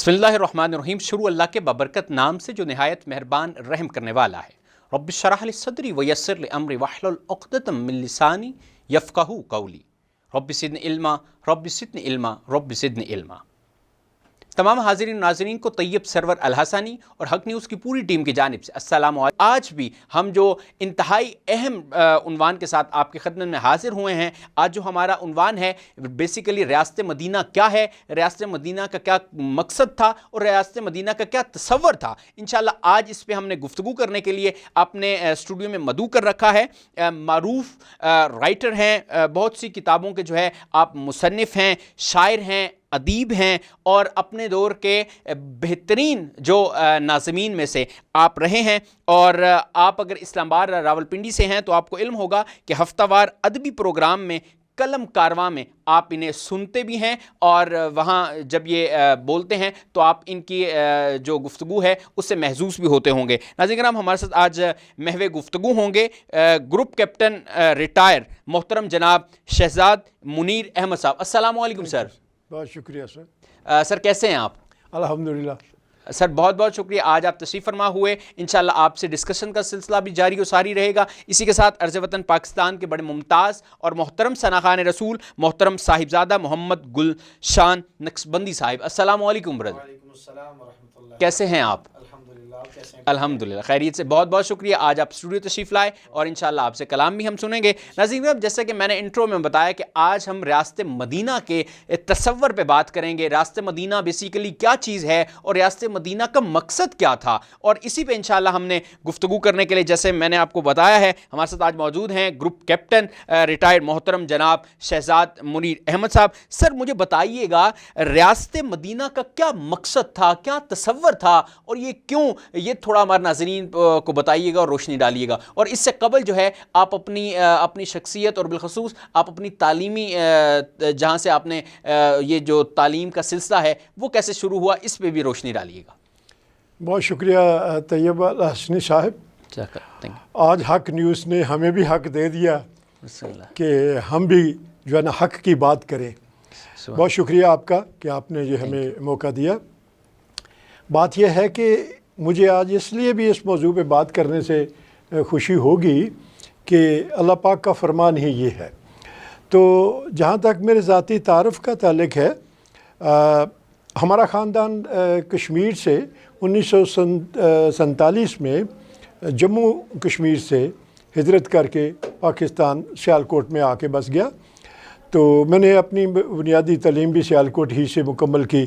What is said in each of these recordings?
بسم اللہ الرحمن الرحیم. شروع اللہ کے بابرکت نام سے جو نہایت مہربان رحم کرنے والا ہے. رب اشرح لی صدری ویسر لی امری واحلل عقدۃ من لسانی یفقہوا قولی. رب زدنی علما رب زدنی علما رب زدنی علما. تمام حاضرین و ناظرین کو طیب سرور الحسنی اور حق نیوز کی پوری ٹیم کی جانب سے السلام علیکم. آج بھی ہم جو انتہائی اہم عنوان کے ساتھ آپ کی خدمت میں حاضر ہوئے ہیں. آج جو ہمارا عنوان ہے بیسیکلی ریاست مدینہ کیا ہے, ریاست مدینہ کا کیا مقصد تھا اور ریاست مدینہ کا کیا تصور تھا. انشاءاللہ آج اس پہ ہم نے گفتگو کرنے کے لیے اپنے اسٹوڈیو میں مدعو کر رکھا ہے. معروف رائٹر ہیں, بہت سی کتابوں کے جو ہے آپ مصنف ہیں, شاعر ہیں, ادیب ہیں اور اپنے دور کے بہترین جو ناظمین میں سے آپ رہے ہیں. اور آپ اگر اسلام آباد راولپنڈی سے ہیں تو آپ کو علم ہوگا کہ ہفتہ وار ادبی پروگرام میں قلم کارواں میں آپ انہیں سنتے بھی ہیں اور وہاں جب یہ بولتے ہیں تو آپ ان کی جو گفتگو ہے اس سے محظوظ بھی ہوتے ہوں گے. ناظرین کرام, ہمارے ساتھ آج محو گفتگو ہوں گے گروپ کیپٹن ریٹائر محترم جناب شہزاد منیر احمد صاحب. السلام علیکم سر. بہت شکریہ سر. سر کیسے ہیں آپ؟ الحمدللہ سر بہت بہت شکریہ, آج آپ تشریف فرما ہوئے. انشاءاللہ آپ سے ڈسکشن کا سلسلہ بھی جاری و ساری رہے گا. اسی کے ساتھ عرض وطن پاکستان کے بڑے ممتاز اور محترم ثناخوان رسول محترم صاحبزادہ محمد گلشان نقشبندی صاحب. السلام علیکم برادر. وعلیکم السلام ورحمۃ اللہ. کیسے ہیں آپ؟ الحمدللہ. آپ کیسے ہیں؟ الحمدللہ خیریت سے. بہت بہت شکریہ, آج آپ اسٹوڈیو تشریف لائے اور انشاءاللہ آپ سے کلام بھی ہم سنیں گے. ناظرین جیسا کہ میں نے انٹرو میں بتایا کہ آج ہم ریاست مدینہ کے تصور پہ بات کریں گے. ریاست مدینہ بیسیکلی کیا چیز ہے اور ریاست مدینہ کا مقصد کیا تھا, اور اسی پہ انشاءاللہ ہم نے گفتگو کرنے کے لیے جیسے میں نے آپ کو بتایا ہے ہمارے ساتھ آج موجود ہیں گروپ کیپٹن ریٹائرڈ محترم جناب شہزاد منیر احمد صاحب. سر مجھے بتائیے گا ریاست مدینہ کا کیا مقصد تھا, کیا تصور تھا, اور یہ کیوں, یہ تھوڑا ہمارے ناظرین کو بتائیے گا اور روشنی ڈالیے گا. اور اس سے قبل جو ہے آپ اپنی شخصیت اور بالخصوص آپ اپنی تعلیمی جہاں سے آپ نے یہ جو تعلیم کا سلسلہ ہے وہ کیسے شروع ہوا, اس پہ بھی روشنی ڈالیے گا. بہت شکریہ طیب الحسنی صاحب. آج حق نیوز نے ہمیں بھی حق دے دیا کہ ہم بھی جو ہے نا حق کی بات کریں. بہت شکریہ آپ کا کہ آپ نے یہ ہمیں موقع دیا. بات یہ ہے کہ مجھے آج اس لیے بھی اس موضوع پہ بات کرنے سے خوشی ہوگی کہ اللہ پاک کا فرمان ہی یہ ہے. تو جہاں تک میرے ذاتی تعارف کا تعلق ہے, ہمارا خاندان کشمیر سے 1947 میں جموں کشمیر سے ہجرت کر کے پاکستان سیالکوٹ میں آ کے بس گیا. تو میں نے اپنی بنیادی تعلیم بھی سیالکوٹ ہی سے مکمل کی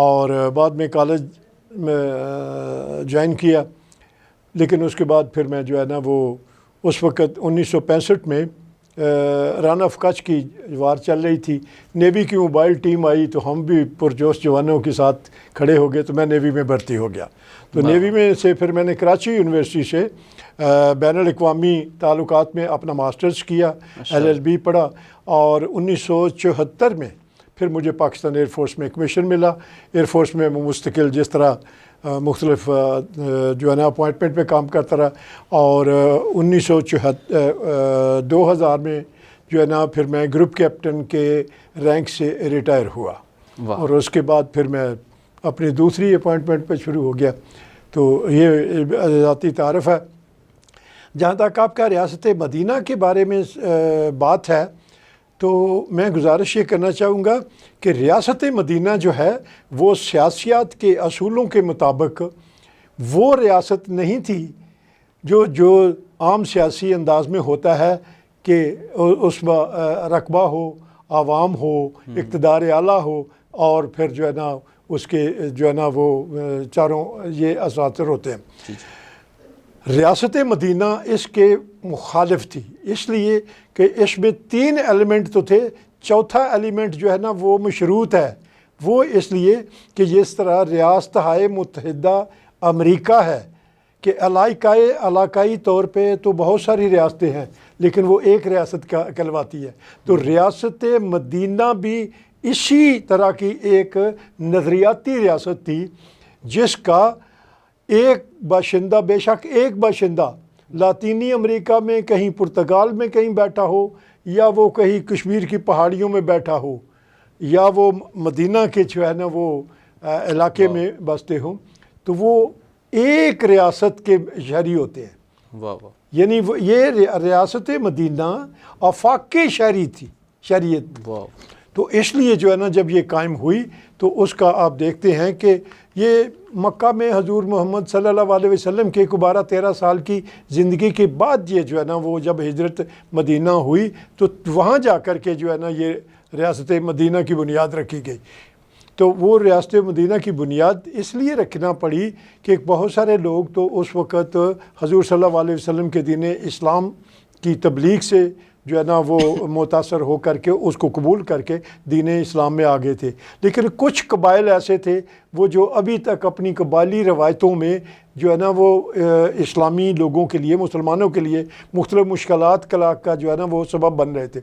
اور بعد میں کالج میں جوائن کیا. لیکن اس کے بعد پھر میں جو ہے نا وہ اس وقت 1965 میں رن آف کچھ کی وار چل رہی تھی. نیوی کی موبائل ٹیم آئی تو ہم بھی پرجوش جوانوں کے ساتھ کھڑے ہو گئے, تو میں نیوی میں بھرتی ہو گیا. تو نیوی میں سے پھر میں نے کراچی یونیورسٹی سے بین الاقوامی تعلقات میں اپنا ماسٹرز کیا, LLB پڑھا, اور 1974 میں پھر مجھے پاکستان ایئر فورس میں کمیشن ملا. ایئر فورس میں مستقل جس طرح مختلف جو ہے نا اپوائنٹمنٹ پہ کام کرتا رہا, اور 2000 میں جو ہے نا پھر میں گروپ کیپٹن کے رینک سے ریٹائر ہوا. اور اس کے بعد پھر میں اپنی دوسری اپوائنٹمنٹ پہ شروع ہو گیا. تو یہ ذاتی تعارف ہے. جہاں تک آپ کا ریاست مدینہ کے بارے میں بات ہے تو میں گزارش یہ کرنا چاہوں گا کہ ریاست مدینہ جو ہے وہ سیاسیات کے اصولوں کے مطابق وہ ریاست نہیں تھی جو عام سیاسی انداز میں ہوتا ہے کہ اس میں رقبہ ہو, عوام ہو, اقتدار اعلیٰ ہو, اور پھر جو ہے نا اس کے جو ہے نا وہ چاروں یہ عناصر ہوتے ہیں. ریاست مدینہ اس کے مخالف تھی, اس لیے کہ اس میں 3 ایلیمنٹ تو تھے. چوتھا ایلیمنٹ جو ہے نا وہ مشروط ہے. وہ اس لیے کہ جس طرح ریاستہائے متحدہ امریکہ ہے کہ علاقائی طور پہ تو بہت ساری ریاستیں ہیں لیکن وہ ایک ریاست کا کہلواتی ہے. تو ریاست مدینہ بھی اسی طرح کی ایک نظریاتی ریاست تھی جس کا ایک باشندہ, بے شک ایک باشندہ لاطینی امریکہ میں کہیں پرتگال میں کہیں بیٹھا ہو, یا وہ کہیں کشمیر کی پہاڑیوں میں بیٹھا ہو, یا وہ مدینہ کے جو ہے نا وہ علاقے میں بستے ہوں تو وہ ایک ریاست کے شہری ہوتے ہیں۔ واہ واہ، یعنی یہ ریاست مدینہ آفاق شہری تھی، شہریت۔ واہ، تو اس لیے جو ہے نا جب یہ قائم ہوئی تو اس کا آپ دیکھتے ہیں کہ یہ مکہ میں حضور محمد صلی اللہ علیہ وسلم کے 12-13 سال کی زندگی کے بعد یہ جو ہے نا وہ جب ہجرت مدینہ ہوئی تو وہاں جا کر کے جو ہے نا یہ ریاست مدینہ کی بنیاد رکھی گئی۔ تو وہ ریاست مدینہ کی بنیاد اس لیے رکھنا پڑی کہ بہت سارے لوگ تو اس وقت حضور صلی اللہ علیہ وسلم کے دین اسلام کی تبلیغ سے جو ہے نا وہ متاثر ہو کر کے اس کو قبول کر کے دین اسلام میں آگے تھے، لیکن کچھ قبائل ایسے تھے وہ جو ابھی تک اپنی قبائلی روایتوں میں جو ہے نا وہ اسلامی لوگوں کے لیے، مسلمانوں کے لیے مختلف مشکلات کا جو ہے نا وہ سبب بن رہے تھے۔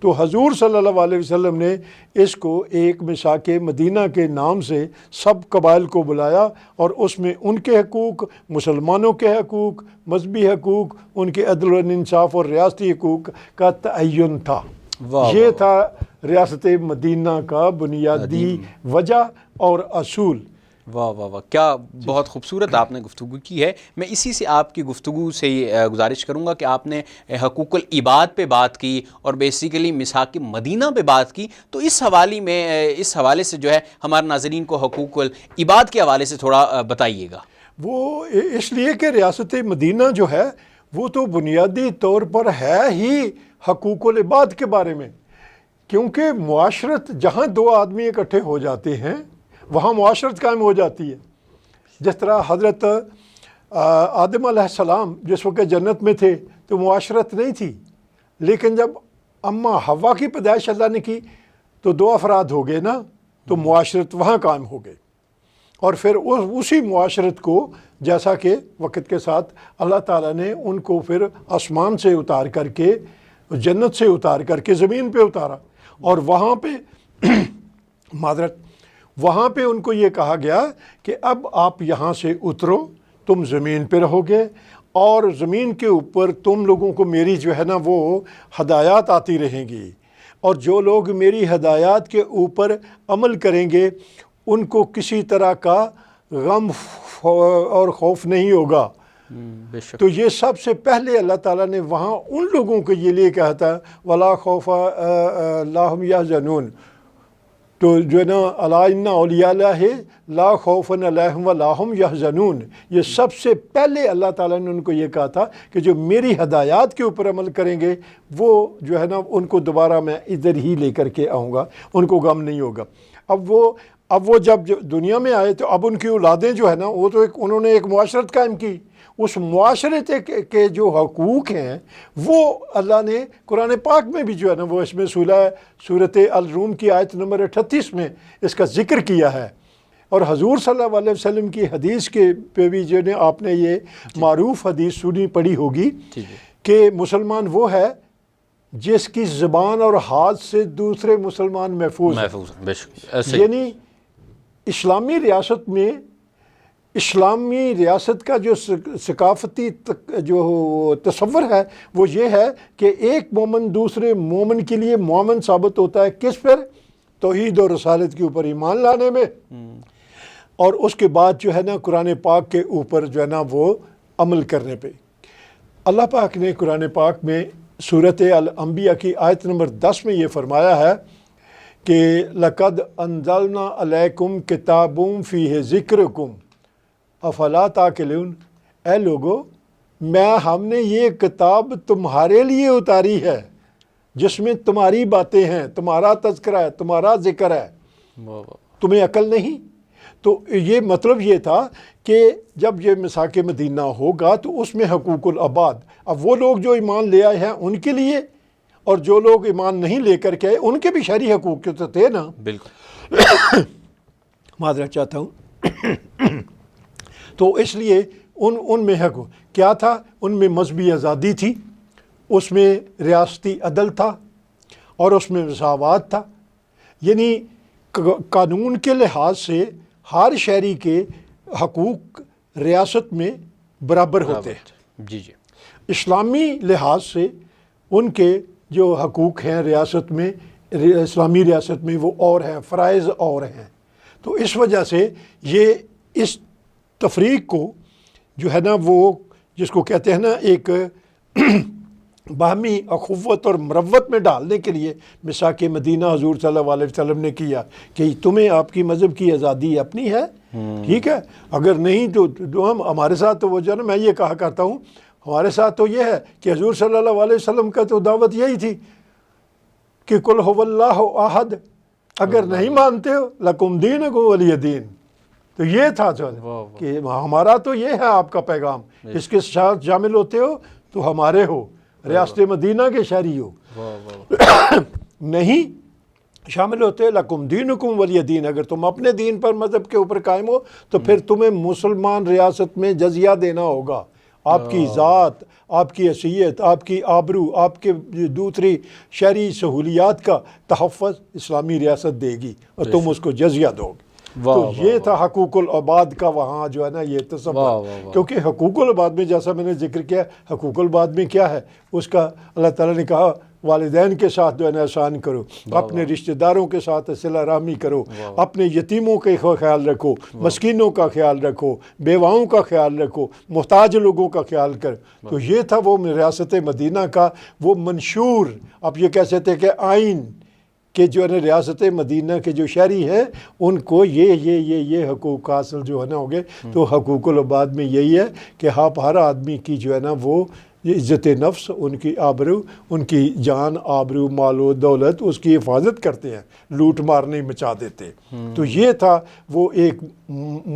تو حضور صلی اللہ علیہ وسلم نے اس کو ایک میثاق مدینہ کے نام سے سب قبائل کو بلایا، اور اس میں ان کے حقوق، مسلمانوں کے حقوق، مذہبی حقوق، ان کے عدل و انصاف اور ریاستی حقوق کا تعین تھا۔ یہ تھا ریاست مدینہ کا بنیادی وجہ اور اصول۔ واہ واہ واہ، کیا بہت خوبصورت آپ نے گفتگو کی ہے۔ میں اسی سے آپ کی گفتگو سے گزارش کروں گا کہ آپ نے حقوق العباد پہ بات کی اور بیسیکلی میثاق مدینہ پہ بات کی، تو اس حوالے سے جو ہے ہمارے ناظرین کو حقوق العباد کے حوالے سے تھوڑا بتائیے گا۔ وہ اس لیے کہ ریاست مدینہ جو ہے وہ تو بنیادی طور پر ہے ہی حقوق العباد کے بارے میں، کیونکہ معاشرت جہاں دو آدمی اکٹھے ہو جاتے ہیں وہاں معاشرت قائم ہو جاتی ہے۔ جس طرح حضرت آدم علیہ السلام جس وقت جنت میں تھے تو معاشرت نہیں تھی، لیکن جب اماں حوا کی پیدائش اللہ نے کی تو 2 افراد ہو گئے نا، تو معاشرت وہاں قائم ہو گئی۔ اور پھر اسی معاشرت کو جیسا کہ وقت کے ساتھ اللہ تعالیٰ نے ان کو پھر آسمان سے اتار کر کے، جنت سے اتار کر کے زمین پہ اتارا، اور وہاں پہ وہاں پہ ان کو یہ کہا گیا کہ اب آپ یہاں سے اترو، تم زمین پہ رہو گے، اور زمین کے اوپر تم لوگوں کو میری جو ہے نا وہ ہدایات آتی رہیں گی، اور جو لوگ میری ہدایات کے اوپر عمل کریں گے ان کو کسی طرح کا غم اور خوف نہیں ہوگا۔ تو یہ سب سے پہلے اللہ تعالیٰ نے وہاں ان لوگوں کو یہ لیے کہا تھا وَلَا خَوْفَ لَا هُمْ يَحْزَنُونَ، تو جو ہے نا الا ان اولیاء اللہ لا خوف علیہم ولا هم یحزنون، یہ سب سے پہلے اللہ تعالیٰ نے ان کو یہ کہا تھا کہ جو میری ہدایات کے اوپر عمل کریں گے وہ جو ہے نا ان کو دوبارہ میں ادھر ہی لے کر کے آؤں گا، ان کو غم نہیں ہوگا۔ اب وہ جب دنیا میں آئے تو اب ان کی اولادیں جو ہے نا وہ تو انہوں نے ایک معاشرت قائم کی، اس معاشرے کے جو حقوق ہیں وہ اللہ نے قرآن پاک میں بھی جو ہے نا وہ اس میں سورۃ الروم کی آیت نمبر 38 میں اس کا ذکر کیا ہے، اور حضور صلی اللہ علیہ وسلم کی حدیث کے پہ بھی جو ہے آپ نے یہ معروف حدیث سنی پڑھی ہوگی کہ مسلمان وہ ہے جس کی زبان اور ہاتھ سے دوسرے مسلمان محفوظ ہیں۔ یعنی اسلامی ریاست میں، اسلامی ریاست کا جو ثقافتی جو تصور ہے وہ یہ ہے کہ ایک مومن دوسرے مومن کے لیے مومن ثابت ہوتا ہے کس پر؟ توحید اور رسالت کے اوپر ایمان لانے میں، اور اس کے بعد جو ہے نا قرآن پاک کے اوپر جو ہے نا وہ عمل کرنے پہ۔ اللہ پاک نے قرآن پاک میں سورۃ الانبیاء کی آیت نمبر 10 میں یہ فرمایا ہے کہ لَقَدْ أَنزَلْنَا عَلَيْكُمْ كِتَابٌ فِيهِ ذِكْرُكُمْ افلا تاکلون، اے لوگو ہم نے یہ کتاب تمہارے لیے اتاری ہے جس میں تمہاری باتیں ہیں، تمہارا تذکرہ ہے، تمہارا ذکر ہے، تمہیں عقل نہیں؟ تو یہ مطلب یہ تھا کہ جب یہ میثاق مدینہ ہوگا تو اس میں حقوق العباد، اب وہ لوگ جو ایمان لے آئے ہیں ان کے لیے، اور جو لوگ ایمان نہیں لے کر کے آئے ان کے بھی شرعی حقوق تو تھے نا۔ بالکل معذرت چاہتا ہوں۔ تو اس لیے ان میں حق کیا تھا؟ ان میں مذہبی آزادی تھی، اس میں ریاستی عدل تھا، اور اس میں مساوات تھا، یعنی قانون کے لحاظ سے ہر شہری کے حقوق ریاست میں برابر ہوتے ہیں۔ جی جی۔ اسلامی لحاظ سے ان کے جو حقوق ہیں ریاست میں، اسلامی ریاست میں وہ اور ہیں، فرائض اور ہیں۔ تو اس وجہ سے یہ اس تفریق کو جو ہے نا وہ جس کو کہتے ہیں نا ایک باہمی اخوت اور مروت میں ڈالنے کے لیے میثاق مدینہ حضور صلی اللہ علیہ وسلم نے کیا کہ تمہیں آپ کی مذہب کی آزادی اپنی ہے، ٹھیک ہے، اگر نہیں تو ہمارے ساتھ تو وہ جو ہے نا میں یہ کہا کرتا ہوں ہمارے ساتھ تو یہ ہے کہ حضور صلی اللہ علیہ وسلم کا تو دعوت یہی تھی کہ قل هو اللہ احد، اگر نہیں مانتے ہو لکم دینکم ولی دین، تو یہ تھا جو کہ ہمارا تو یہ ہے آپ کا پیغام، اس کے ساتھ شامل ہوتے ہو تو ہمارے ہو، ریاست مدینہ کے شہری ہو، نہیں شامل ہوتے لکم دینکم ولی دین، اگر تم اپنے دین پر مذہب کے اوپر قائم ہو تو پھر تمہیں مسلمان ریاست میں جزیہ دینا ہوگا، آپ کی ذات، آپ کی حیثیت، آپ کی آبرو، آپ کے دوسری شہری سہولیات کا تحفظ اسلامی ریاست دے گی اور تم اس کو جزیہ دو گے۔ تو یہ تھا حقوق العباد کا وہاں جو ہے نا یہ تصور، کیونکہ حقوق العباد میں جیسا میں نے ذکر کیا حقوق العباد میں کیا ہے، اس کا اللہ تعالیٰ نے کہا والدین کے ساتھ جو ہے نا احسان کرو، اپنے رشتہ داروں کے ساتھ صلہ رحمی کرو، اپنے یتیموں کا خیال رکھو، مسکینوں کا خیال رکھو، بیواؤں کا خیال رکھو، محتاج لوگوں کا خیال کر۔ تو یہ تھا وہ ریاست مدینہ کا وہ منشور، اب یہ کہہ سکتے کہ آئین، کہ جو ہے نا ریاست مدینہ کے جو شہری ہیں ان کو یہ حقوق حاصل جو ہے نا ہو گئے۔ تو حقوق العباد میں یہی ہے کہ آپ ہر آدمی کی جو ہے نا وہ عزت نفس، ان کی آبرو، ان کی جان، آبرو، مال و دولت، اس کی حفاظت کرتے ہیں، لوٹ مار نہیں مچا دیتے۔ تو یہ تھا وہ ایک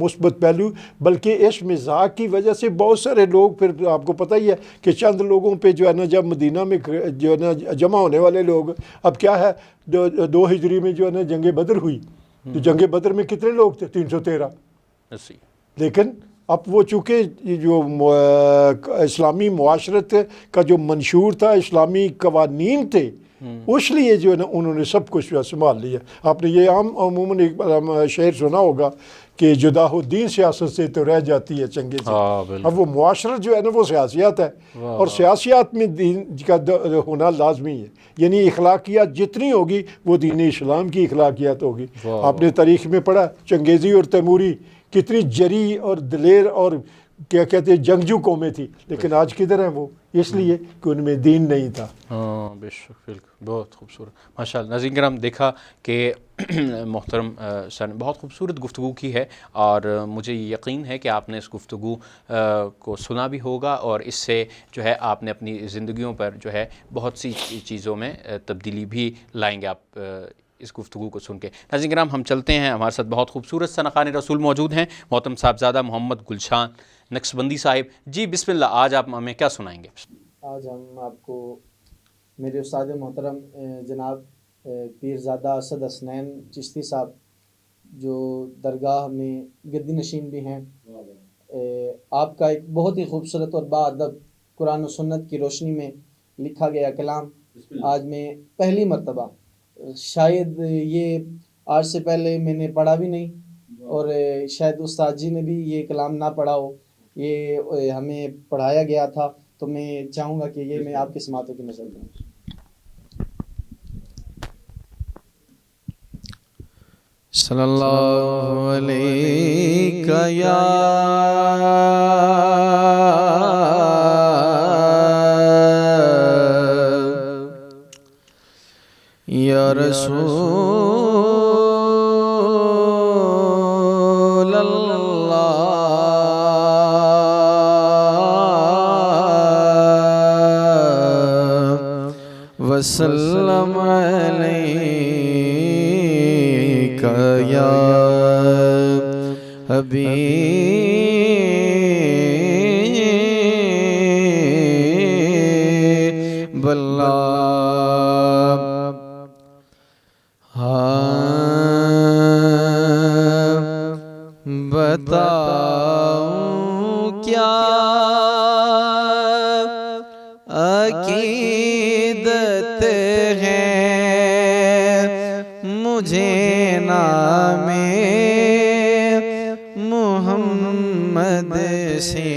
مثبت پہلو، بلکہ اس مزاج کی وجہ سے بہت سارے لوگ، پھر آپ کو پتہ ہی ہے کہ چند لوگوں پہ جو ہے نا جب مدینہ میں جو ہے نا جمع ہونے والے لوگ، اب کیا ہے 2 ہجری میں جو ہے نا جنگ بدر ہوئی، تو جنگ بدر میں کتنے لوگ تھے؟ 313، لیکن اب وہ چونکہ جو اسلامی معاشرت کا جو منشور تھا، اسلامی قوانین تھے، اس لیے جو ہے نا انہوں نے سب کچھ سنبھال لیا۔ آپ نے یہ عموماً ایک شعر سنا ہوگا کہ جدا الدین سیاست سے تو رہ جاتی ہے چنگے سے۔ اب وہ معاشرت جو ہے نا وہ سیاسیات ہے، اور سیاسیات میں دین کا ہونا لازمی ہے، یعنی اخلاقیات جتنی ہوگی وہ دین اسلام کی اخلاقیات ہوگی۔ آپ نے تاریخ میں پڑھا چنگیزی اور تیموری کتنی جری اور دلیر اور کیا کہتے ہیں جنگجو قومیں تھی، لیکن آج کدھر ہیں وہ؟ اس لیے کہ ان میں دین نہیں تھا۔ ہاں بے شک، بالکل، بہت خوبصورت، ماشاء اللہ۔ ناظرین کرام، دیکھا کہ محترم سر نے بہت خوبصورت گفتگو کی ہے، اور مجھے یقین ہے کہ آپ نے اس گفتگو کو سنا بھی ہوگا، اور اس سے جو ہے آپ نے اپنی زندگیوں پر جو ہے بہت سی چیزوں میں تبدیلی بھی لائیں گے آپ اس گفتگو کو سن کے۔ ناظرین کرام، ہم چلتے ہیں، ہمارے ساتھ بہت خوبصورت سنخان رسول موجود ہیں، محترم صاحبزادہ محمد گلشان نقشبندی صاحب۔ جی بسم اللہ، آج آپ ہمیں کیا سنائیں گے؟ آج ہم آپ کو میرے استاد محترم جناب پیرزادہ اسد حسنین چشتی صاحب، جو درگاہ میں گدی نشین بھی ہیں، آپ کا ایک بہت ہی خوبصورت اور باادب قرآن و سنت کی روشنی میں لکھا گیا کلام آج میں پہلی مرتبہ، شاید یہ آج سے پہلے میں نے پڑھا بھی نہیں، اور شاید استاد جی نے بھی یہ کلام نہ پڑھا ہو، یہ ہمیں پڑھایا گیا تھا، تو میں چاہوں گا کہ یہ میں آپ کی سماعتوں کی نظر دوں۔ صلی اللہ علیہ یا رسول اللہ وسلم علیک یا حبیب اللہ۔ بتاؤں کیا عقیدت ہے مجھے نام محمد سے،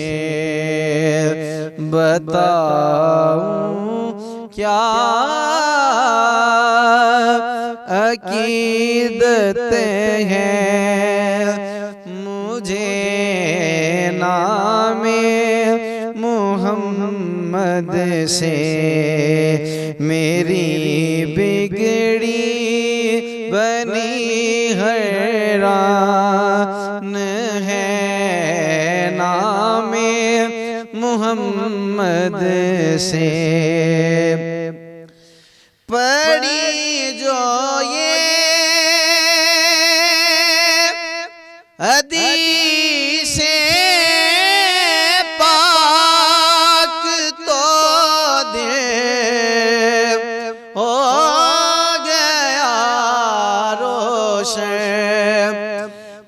بتاؤں کیا عقیدتیں ہیں، مجھے نام محمد سے میری بگڑی بنی حیران ہے، نام محمد سے پڑھی جو یہ حدیث پاک تو دل ہو گیا روشن،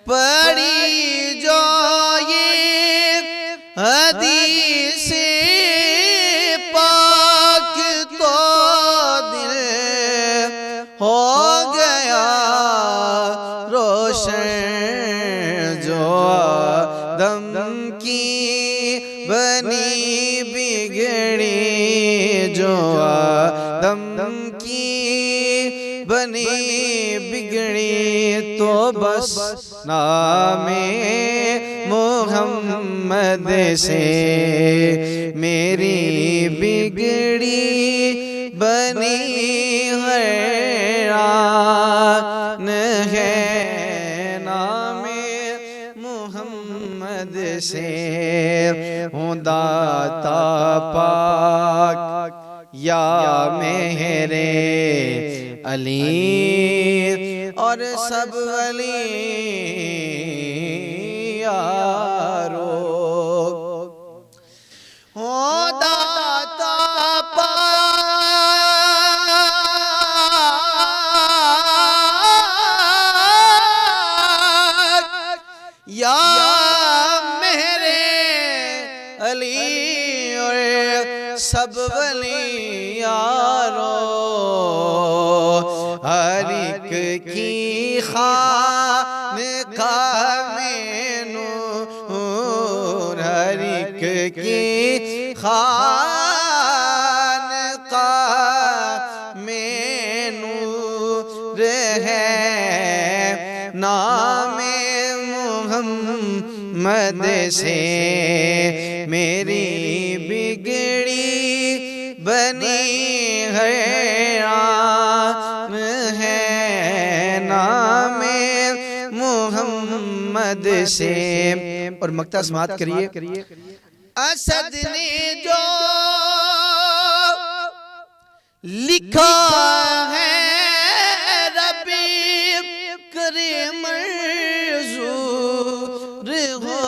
پڑھی جو یہ حدیث پاک تو دل ہو گیا روشن، جو آدم کی بنی بگڑی، جو آدم کی بنی بگڑی، تو بس نام محمد سے میری بگڑی بنی حیران ہے، نام محمد سے ہوں داتا پاک یا میرے علی اور سب علی یارو، ہوں داتا پاک یا میرے علی اور سب ولی یارو، ہر ایک کی خانقاہ میں نور، ہر ایک کی خانقاہ میں نور ہے، نام محمد سے میری بگڑی بنی حیران ہے، نام محمد سے۔ اور مقطع سماعت کریے۔ اسد نے جو لکھا ہے ربی کریم منظور ہو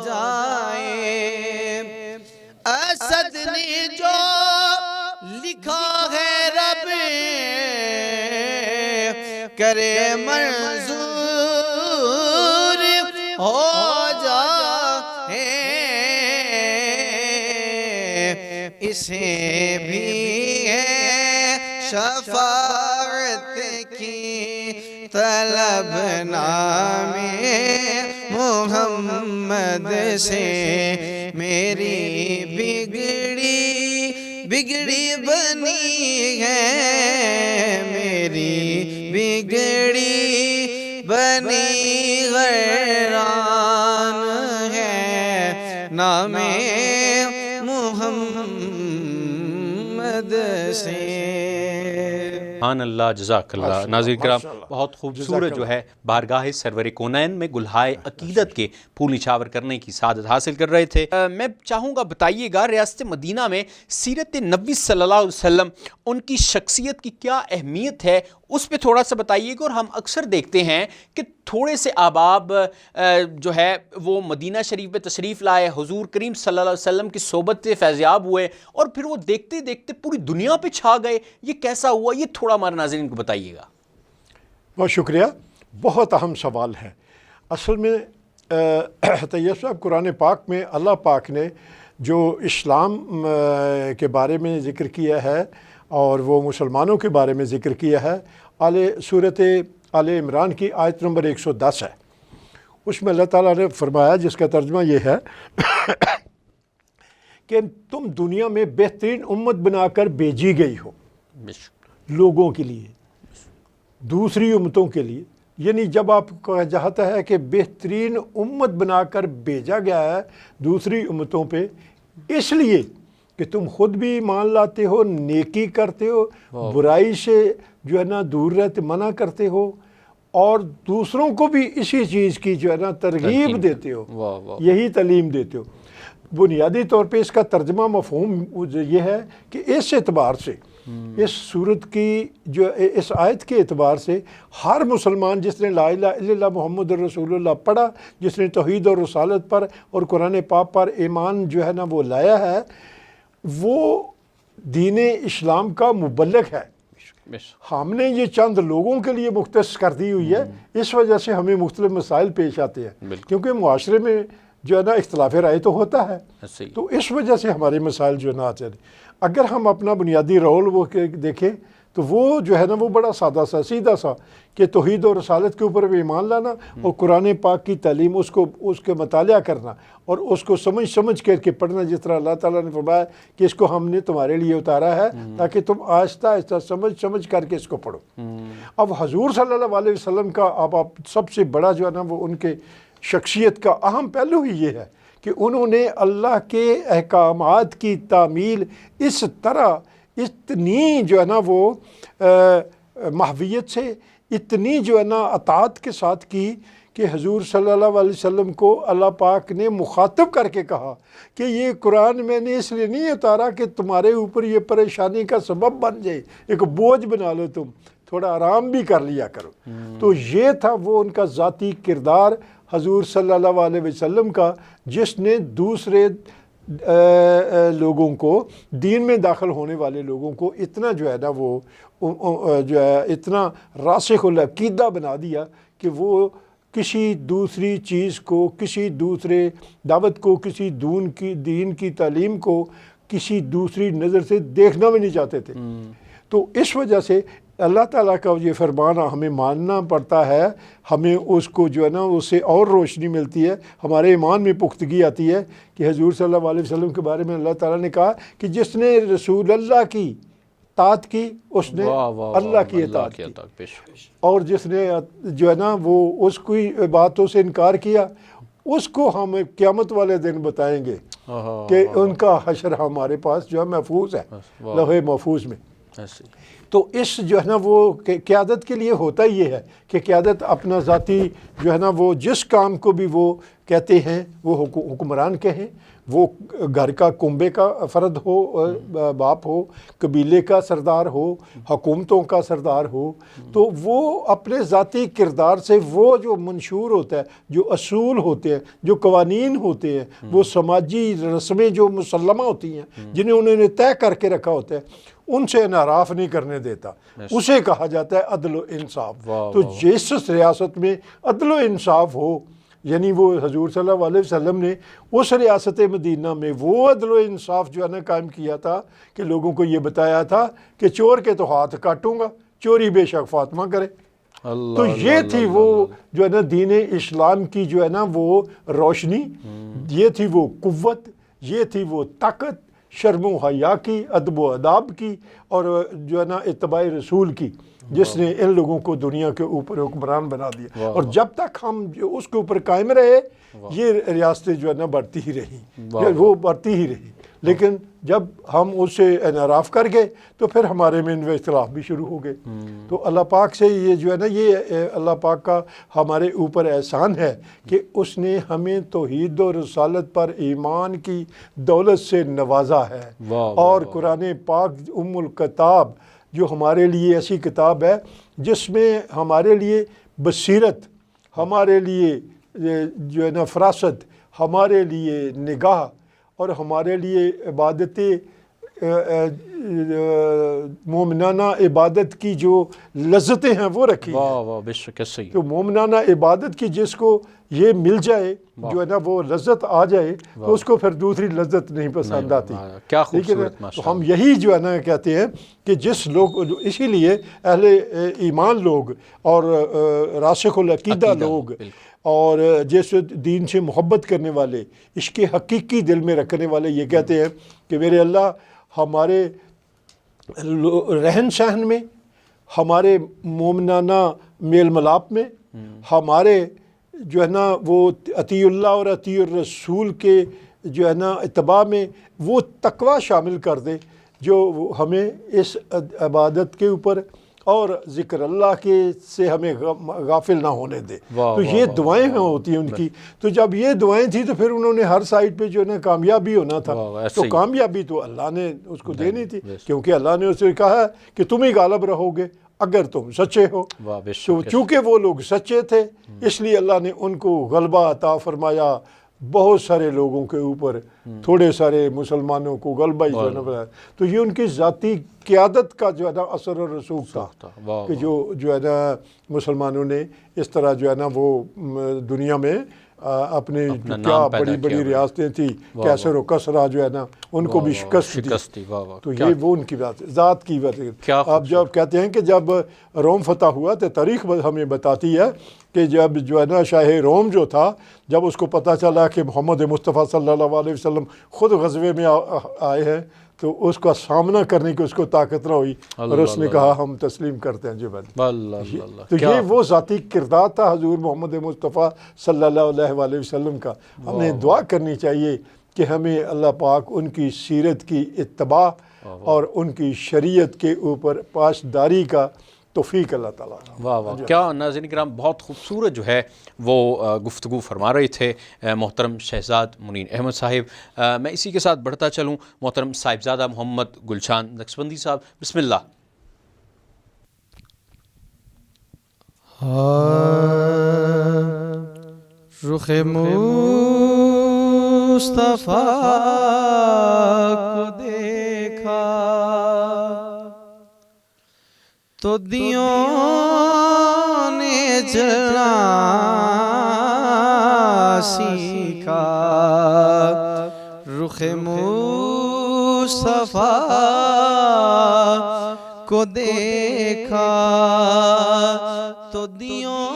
جائے، اسد نے جو لکھا ہے رب کرے منظور ہو جائے، اسے بھی ہے شفاعت کی طلب، نام محمد سے میری بگڑی بنی ہے، میری بگڑی بنی حیران ہے، نام محمد سے۔ سبحان اللہ، جزاک اللہ۔ ناظرین کرام، بہت خوبصورت جو ہے بارگاہ سرور کونین میں گلہائے عقیدت کے پھول نچھاور کرنے کی سعادت حاصل کر رہے تھے۔ میں چاہوں گا بتائیے گا ریاست مدینہ میں سیرت نبی صلی اللہ علیہ وسلم، ان کی شخصیت کی کیا اہمیت ہے، اس پہ تھوڑا سا بتائیے گا۔ اور ہم اکثر دیکھتے ہیں کہ تھوڑے سے احباب جو ہے وہ مدینہ شریف میں تشریف لائے، حضور کریم صلی اللہ علیہ وسلم کی صحبت سے فیضیاب ہوئے، اور پھر وہ دیکھتے دیکھتے پوری دنیا پہ چھا گئے۔ یہ کیسا ہوا؟ یہ تھوڑا ہمارے ناظرین کو بتائیے گا۔ بہت شکریہ، بہت اہم سوال ہے۔ اصل میں طیب صاحب، قرآن پاک میں اللہ پاک نے جو اسلام کے بارے میں ذکر کیا ہے اور وہ مسلمانوں کے بارے میں ذکر کیا ہے، سورۃ آل عمران کی آیت نمبر 110 ہے۔ اس میں اللہ تعالیٰ نے فرمایا، جس کا ترجمہ یہ ہے کہ تم دنیا میں بہترین امت بنا کر بھیجی گئی ہو لوگوں کے لیے، دوسری امتوں کے لیے، یعنی جب آپ کو کہا جاتا ہے کہ بہترین امت بنا کر بھیجا گیا ہے دوسری امتوں پہ، اس لیے کہ تم خود بھی ایمان لاتے ہو، نیکی کرتے ہو، برائی سے جو ہے نا دور رہتے، منع کرتے ہو، اور دوسروں کو بھی اسی چیز کی جو ہے نا ترغیب دیتے ہو، یہی تعلیم دیتے ہو۔ بنیادی طور پہ اس کا ترجمہ مفہوم یہ ہے کہ اس اعتبار سے، اس صورت کی جو اس آیت کے اعتبار سے، ہر مسلمان جس نے لا الہ الا اللہ محمد رسول اللہ پڑھا، جس نے توحید اور رسالت پر اور قرآن پاک پر ایمان جو ہے نا وہ لایا ہے، وہ دین اسلام کا مبلغ ہے۔ ہم نے یہ چند لوگوں کے لیے مختص کر دی ہوئی ہے، اس وجہ سے ہمیں مختلف مسائل پیش آتے ہیں، کیونکہ معاشرے میں جو ہے نا اختلاف رائے تو ہوتا ہے، تو اس وجہ سے ہمارے مسائل جو ہے نا آتے ہیں۔ اگر ہم اپنا بنیادی رول وہ دیکھیں تو وہ جو ہے نا وہ بڑا سادہ سا سیدھا سا کہ توحید اور رسالت کے اوپر بھی ایمان لانا اور قرآن پاک کی تعلیم اس کے مطالعہ کرنا اور اس کو سمجھ کر کے پڑھنا، جس طرح اللہ تعالیٰ نے فرمایا کہ اس کو ہم نے تمہارے لیے اتارا ہے تاکہ تم آہستہ آہستہ سمجھ کر کے اس کو پڑھو۔ اب حضور صلی اللہ علیہ وسلم کا اب سب سے بڑا جو ہے نا وہ ان کے شخصیت کا اہم پہلو ہی یہ ہے کہ انہوں نے اللہ کے احکامات کی تعمیل اس طرح اتنی جو ہے نا وہ محویت سے، اتنی جو ہے نا اطاعت کے ساتھ کی کہ حضور صلی اللہ علیہ وسلم کو اللہ پاک نے مخاطب کر کے کہا کہ یہ قرآن میں نے اس لیے نہیں اتارا کہ تمہارے اوپر یہ پریشانی کا سبب بن جائے، ایک بوجھ بنا لو، تم تھوڑا آرام بھی کر لیا کرو۔ تو یہ تھا وہ ان کا ذاتی کردار حضور صلی اللہ علیہ وسلم کا، جس نے دوسرے لوگوں کو، دین میں داخل ہونے والے لوگوں کو اتنا جو ہے نا وہ جو ہے اتنا راسخ العقیدہ بنا دیا کہ وہ کسی دوسری چیز کو، کسی دوسرے دعوت کو، کسی دین کی تعلیم کو کسی دوسری نظر سے دیکھنا بھی نہیں چاہتے تھے۔ تو اس وجہ سے اللہ تعالیٰ کا یہ فرمان ہمیں ماننا پڑتا ہے، ہمیں اس کو جو ہے نا اس سے اور روشنی ملتی ہے، ہمارے ایمان میں پختگی آتی ہے کہ حضور صلی اللہ علیہ وسلم کے بارے میں اللہ تعالیٰ نے کہا کہ جس نے رسول اللہ کی اطاعت کی اس نے اللہ کی اطاعت کی، اور جس نے جو ہے نا وہ اس کی باتوں سے انکار کیا، اس کو ہم قیامت والے دن بتائیں گے کہ ان کا حشر ہمارے پاس جو ہے محفوظ ہے لوح محفوظ میں۔ تو اس جو ہے نا وہ قیادت کے لیے ہوتا ہی یہ ہے کہ قیادت اپنا ذاتی جو ہے نا وہ جس کام کو بھی وہ کہتے ہیں وہ حکمران کہیں، وہ گھر کا کنبے کا فرد ہو، باپ ہو، قبیلے کا سردار ہو، حکومتوں کا سردار ہو، تو وہ اپنے ذاتی کردار سے وہ جو منشور ہوتا ہے، جو اصول ہوتے ہیں، جو قوانین ہوتے ہیں، وہ سماجی رسمیں جو مسلمہ ہوتی ہیں جنہیں انہوں نے طے کر کے رکھا ہوتا ہے، ان سے انحراف نہیں کرنے دیتا، اسے کہا جاتا ہے عدل و انصاف۔ تو جس ریاست میں عدل و انصاف ہو، یعنی وہ حضور صلی اللہ علیہ وسلم نے اس ریاست مدینہ میں وہ عدل و انصاف جو ہے نا قائم کیا تھا کہ لوگوں کو یہ بتایا تھا کہ چور کے تو ہاتھ کاٹوں گا، چوری بے شک فاطمہ کرے۔ تو یہ تھی وہ جو ہے نا دین اسلام کی جو ہے نا وہ روشنی، یہ تھی وہ قوت، یہ تھی وہ طاقت، شرم و حیا کی، ادب و اداب کی، اور جو ہے نا اتباع رسول کی، جس نے ان لوگوں کو دنیا کے اوپر حکمران بنا دیا۔ اور جب تک ہم اس کے اوپر قائم رہے، یہ ریاستیں جو ہے نا بڑھتی ہی رہی، وہ بڑھتی ہی رہی۔ لیکن جب ہم اس سے انحراف کر گئے تو پھر ہمارے میں اختلاف بھی شروع ہو گئے۔ تو اللہ پاک سے یہ جو ہے نا یہ اللہ پاک کا ہمارے اوپر احسان ہے کہ اس نے ہمیں توحید و رسالت پر ایمان کی دولت سے نوازا ہے، اور قرآن پاک ام الکتاب جو ہمارے لیے ایسی کتاب ہے جس میں ہمارے لیے بصیرت، ہمارے لیے جو ہے نا فراست، ہمارے لیے نگاہ، اور ہمارے لیے عبادت مومنانہ عبادت کی جو لذتیں ہیں وہ رکھی ہیں۔ تو مومنانہ عبادت کی جس کو یہ مل جائے، جو ہے نا وہ لذت آ جائے، تو اس کو پھر دوسری لذت نہیں پسند آتی۔ لیکن ہم یہی جو ہے نا کہتے ہیں کہ جس لوگ، اسی لیے اہل ایمان لوگ اور راسخ العقیدہ لوگ اور جس دین سے محبت کرنے والے، عشق حقیقی دل میں رکھنے والے، یہ کہتے ہیں کہ میرے اللہ ہمارے رہن سہن میں، ہمارے مومنانہ میل ملاپ میں، ہمارے جو ہے نا وہ اطیع اللہ اور اطیع الرسول کے جو ہے نا اتباع میں وہ تقوی شامل کر دے جو ہمیں اس عبادت کے اوپر اور ذکر اللہ کے سے ہمیں غافل نہ ہونے دے۔ تو یہ دعائیں ہوتی ہیں ان کی۔ تو جب یہ دعائیں تھیں تو پھر انہوں نے ہر سائٹ پہ جو ہے نا کامیابی ہونا تھا، تو کامیابی تو اللہ نے اس کو دینی تھی، کیونکہ اللہ نے اسے کہا کہ تم ہی غالب رہو گے اگر تم سچے ہو۔ تو چونکہ وہ لوگ سچے تھے اس لیے اللہ نے ان کو غلبہ عطا فرمایا بہت سارے لوگوں کے اوپر، تھوڑے سارے مسلمانوں کو غلبہ ہی جو ہے نا۔ تو یہ ان کی ذاتی قیادت کا جو ہے نا اثر و رسوخ تھا کہ جو ہے نا مسلمانوں نے اس طرح جو ہے نا وہ دنیا میں اپنے کیا بڑی بڑی ریاستیں تھیں، کیسر و کسرا جو ہے نا ان کو بھی شکست دی۔ تو یہ وہ ان کی بات ہے، ذات کی بات ہے۔ آپ جب کہتے ہیں کہ جب روم فتح ہوا تو تاریخ ہمیں بتاتی ہے کہ جب جو ہے نا شاہ روم جو تھا، جب اس کو پتہ چلا کہ محمد مصطفیٰ صلی اللہ علیہ وسلم خود غزوے میں آئے ہیں تو اس کا سامنا کرنے کی اس کو طاقت نہ ہوئی اور اس نے کہا ہم تسلیم کرتے ہیں تو یہ وہ ذاتی کردار تھا حضور محمد مصطفیٰ صلی اللہ علیہ وسلم کا۔ ہمیں دعا کرنی چاہیے کہ ہمیں اللہ پاک ان کی سیرت کی اتباع اور ان کی شریعت کے اوپر پاسداری کا توفیق اللہ تعالیٰ۔ واہ واہ، کیا ناظرین کرام بہت خوبصورت جو ہے وہ گفتگو فرما رہے تھے محترم شہزاد منیر احمد صاحب۔ میں اسی کے ساتھ بڑھتا چلوں، محترم صاحبزادہ محمد گلشان نقشبندی صاحب، بسم اللہ۔ رخ مصطفیٰ کو دیکھا تو دیوں نے جلنا سیکھا، رخ مصطفیٰ کو دیکھا تو دیوں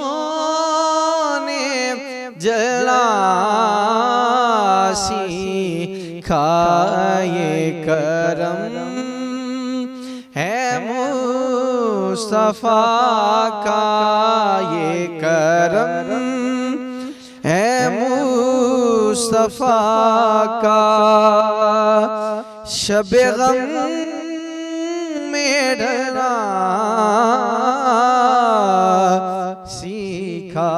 نے جلنا سیکھا، یہ کرم ہے مصطفیٰ کا، یہ کرم ہے مصطفیٰ کا، شب غم میں ڈرنا سیکھا،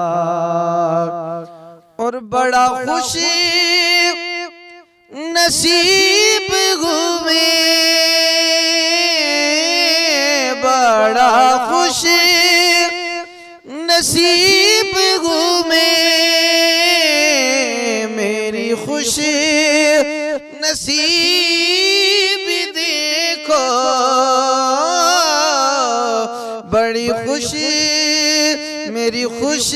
اور بڑا خوشی نصیب ہوئے، بڑا خوش نصیب ہوں میری خوش نصیب دیکھو، بڑی خوش میری خوش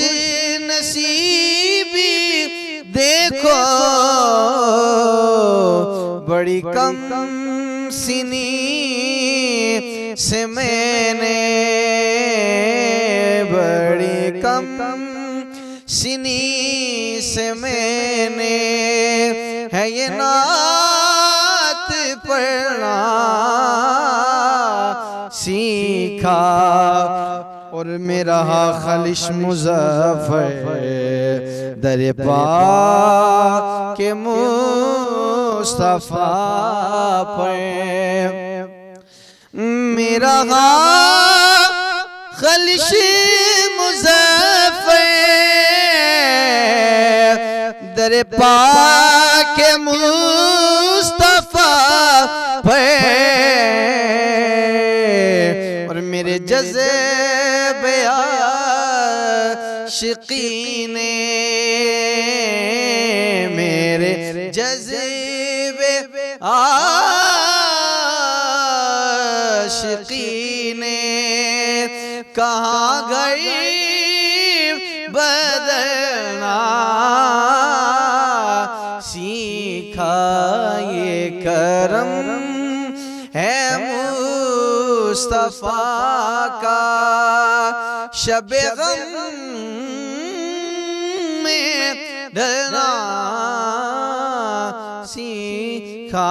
نصیبی دیکھو، بڑی کم سنی سے میں نے، بڑی کم سنی سے میں نے ہے یہ نعت پڑھنا سیکھا، اور میرا خلش مظفر در پاک کے مصطفیٰ پر، میرا خلش مظفر در پاک مصطفیٰ پر، اور میرے جذبے عاشقی نے، میرے جذبے عاشقی نے کہاں گئی بدلنا سیکھا، یہ کرم ہے مصطفیٰ کا، شب غم میں ڈھلنا سیکھا۔